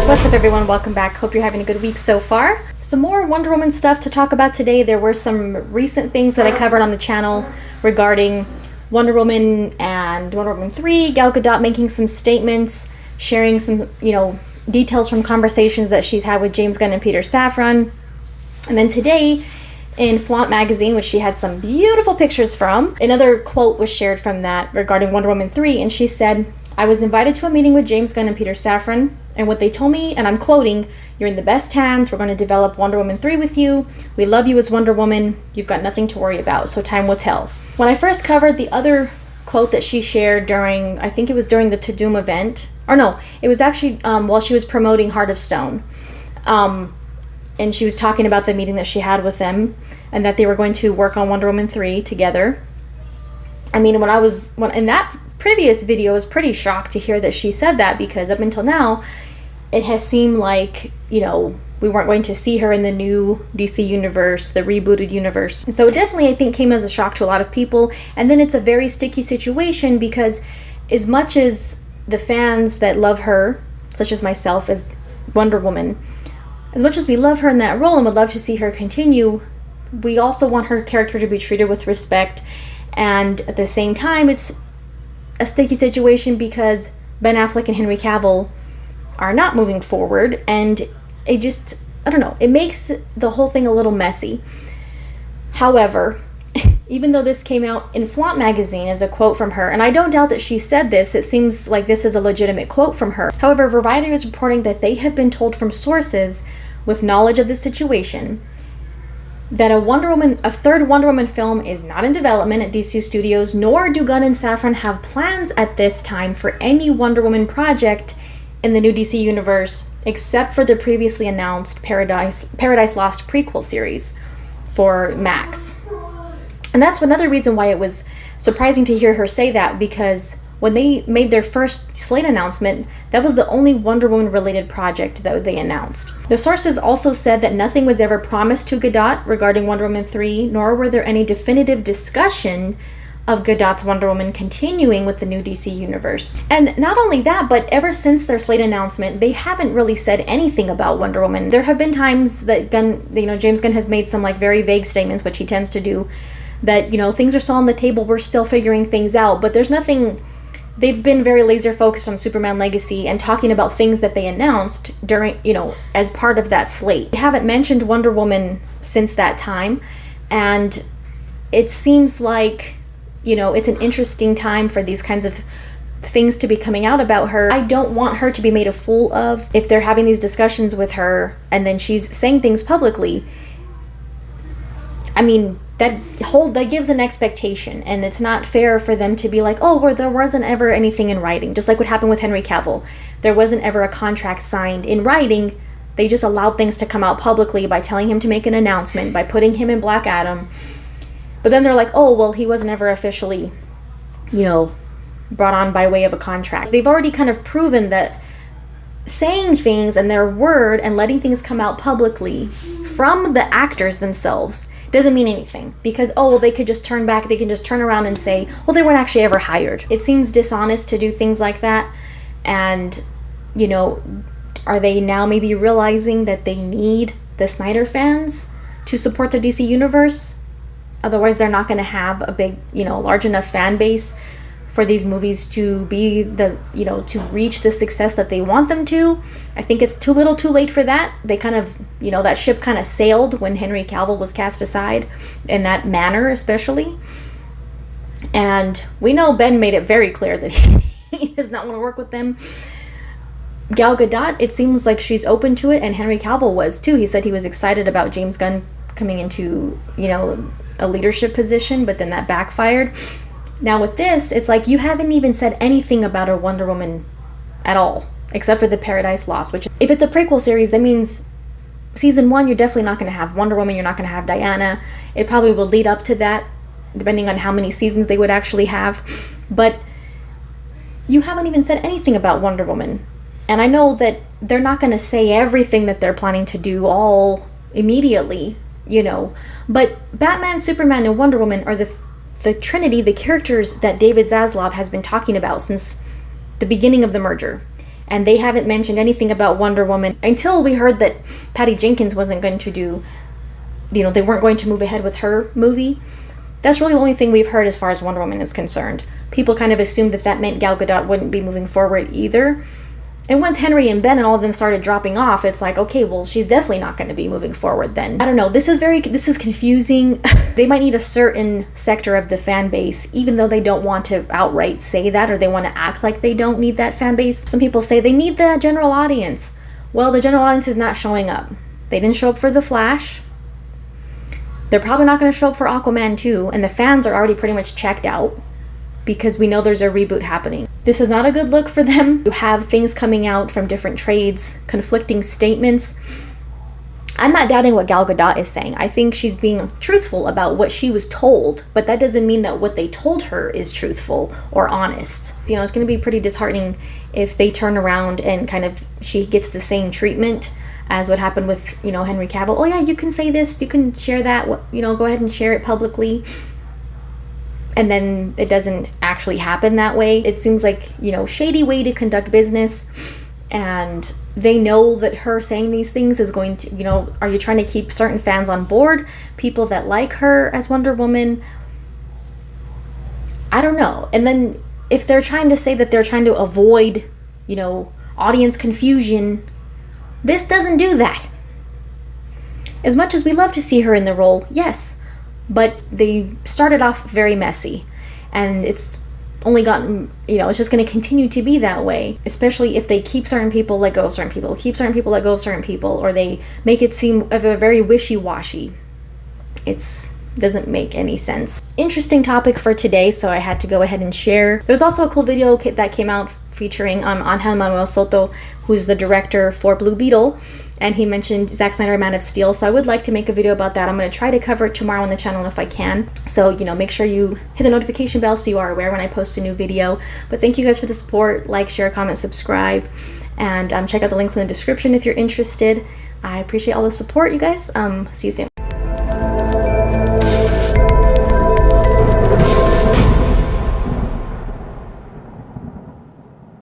What's up everyone, welcome back. Hope you're having a good week so far. Some more Wonder Woman stuff to talk about today. There were some recent things that I covered on the channel regarding Wonder Woman and Wonder Woman 3, Gal Gadot making some statements, sharing some, details from conversations that she's had with James Gunn and Peter Safran. And then today, in Flaunt magazine, which she had some beautiful pictures from, another quote was shared from that regarding Wonder Woman 3, and she said, "I was invited to a meeting with James Gunn and Peter Safran, and what they told me, and I'm quoting, 'You're in the best hands. We're going to develop Wonder Woman 3 with you. We love you as Wonder Woman. You've got nothing to worry about, so time will tell.'" When I first covered the other quote that she shared during, I think it was during the Tudum event, or no, it was actually while she was promoting Heart of Stone. And she was talking about the meeting that she had with them and that they were going to work on Wonder Woman 3 together. I mean, when in that previous video, I was pretty shocked to hear that she said that, because up until now, it has seemed like, we weren't going to see her in the new DC universe, the rebooted universe. And so it definitely, I think, came as a shock to a lot of people. And then it's a very sticky situation, because as much as the fans that love her, such as myself as Wonder Woman, as much as we love her in that role and would love to see her continue, we also want her character to be treated with respect. And at the same time, it's a sticky situation because Ben Affleck and Henry Cavill are not moving forward, and it just, I don't know, it makes the whole thing a little messy. However, even though this came out in Flaunt magazine as a quote from her, and I don't doubt that she said this, it seems like this is a legitimate quote from her. However, Variety is reporting that they have been told from sources with knowledge of the situation that a third Wonder Woman film is not in development at DC Studios, nor do Gunn and Safran have plans at this time for any Wonder Woman project in the new DC universe, except for the previously announced Paradise Lost prequel series for Max. And that's another reason why it was surprising to hear her say that, because when they made their first slate announcement, that was the only Wonder Woman related project that they announced. The sources also said that nothing was ever promised to Gadot regarding Wonder Woman 3, nor were there any definitive discussion of Gadot's Wonder Woman continuing with the new DC universe. And not only that, but ever since their slate announcement, they haven't really said anything about Wonder Woman. There have been times that James Gunn has made some very vague statements, which he tends to do, that, things are still on the table, we're still figuring things out, but there's nothing. They've been very laser focused on Superman Legacy and talking about things that they announced during, as part of that slate. They haven't mentioned Wonder Woman since that time, and it seems like, it's an interesting time for these kinds of things to be coming out about her. I don't want her to be made a fool of if they're having these discussions with her and then she's saying things publicly. I mean, that gives an expectation, and it's not fair for them to be like, oh, well, there wasn't ever anything in writing, just like what happened with Henry Cavill. There wasn't ever a contract signed in writing. They just allowed things to come out publicly by telling him to make an announcement, by putting him in Black Adam. But then they're like, oh, well, he wasn't ever officially, brought on by way of a contract. They've already kind of proven that saying things and their word and letting things come out publicly from the actors themselves doesn't mean anything, because they could just turn back, they can just turn around and say, well, they weren't actually ever hired. It seems dishonest to do things like that. And are they now maybe realizing that they need the Snyder fans to support the DC universe? Otherwise they're not going to have a big, large enough fan base for these movies to be to reach the success that they want them to. I think it's too little too late for that. They kind of, that ship kind of sailed when Henry Cavill was cast aside in that manner, especially. And we know Ben made it very clear that he does not want to work with them. Gal Gadot, it seems like she's open to it, and Henry Cavill was too. He said he was excited about James Gunn coming into, a leadership position, but then that backfired. Now with this, it's like you haven't even said anything about a Wonder Woman at all, except for the Paradise Lost, which if it's a prequel series, that means season 1, you're definitely not going to have Wonder Woman, you're not going to have Diana. It probably will lead up to that, depending on how many seasons they would actually have. But you haven't even said anything about Wonder Woman. And I know that they're not going to say everything that they're planning to do all immediately, but Batman, Superman, and Wonder Woman are the Trinity, the characters that David Zaslav has been talking about since the beginning of the merger. and they haven't mentioned anything about Wonder Woman until we heard that Patty Jenkins wasn't going to do, they weren't going to move ahead with her movie. That's really the only thing we've heard as far as Wonder Woman is concerned. People kind of assumed that meant Gal Gadot wouldn't be moving forward either. And once Henry and Ben and all of them started dropping off, it's like, okay, well, she's definitely not going to be moving forward then. I don't know. This is confusing. They might need a certain sector of the fan base, even though they don't want to outright say that, or they want to act like they don't need that fan base. Some people say they need the general audience. Well, the general audience is not showing up. They didn't show up for The Flash. They're probably not going to show up for Aquaman 2, and the fans are already pretty much checked out because we know there's a reboot happening. This is not a good look for them. You have things coming out from different trades, conflicting statements. I'm not doubting what Gal Gadot is saying. I think she's being truthful about what she was told, but that doesn't mean that what they told her is truthful or honest. It's going to be pretty disheartening if they turn around and kind of she gets the same treatment as what happened with, Henry Cavill. Oh yeah, you can say this, you can share that, go ahead and share it publicly. And then it doesn't actually happen that way. It seems like, shady way to conduct business. And they know that her saying these things is going to, are you trying to keep certain fans on board? People that like her as Wonder Woman? I don't know. And then if they're trying to say that they're trying to avoid, audience confusion, this doesn't do that. As much as we love to see her in the role, yes, but they started off very messy, and it's only gotten, it's just going to continue to be that way, especially if they keep certain people, let go of certain people, keep certain people, let go of certain people, or they make it seem very wishy-washy. It doesn't make any sense. Interesting topic for today, so I had to go ahead and share. There's also a cool video that came out featuring Angel Manuel Soto, who's the director for Blue Beetle, and he mentioned Zack Snyder Man of Steel, so I would like to make a video about that. I'm going to try to cover it tomorrow on the channel if I can. So, make sure you hit the notification bell so you are aware when I post a new video. But thank you guys for the support. Like, share, comment, subscribe, and check out the links in the description if you're interested. I appreciate all the support, you guys. See you soon.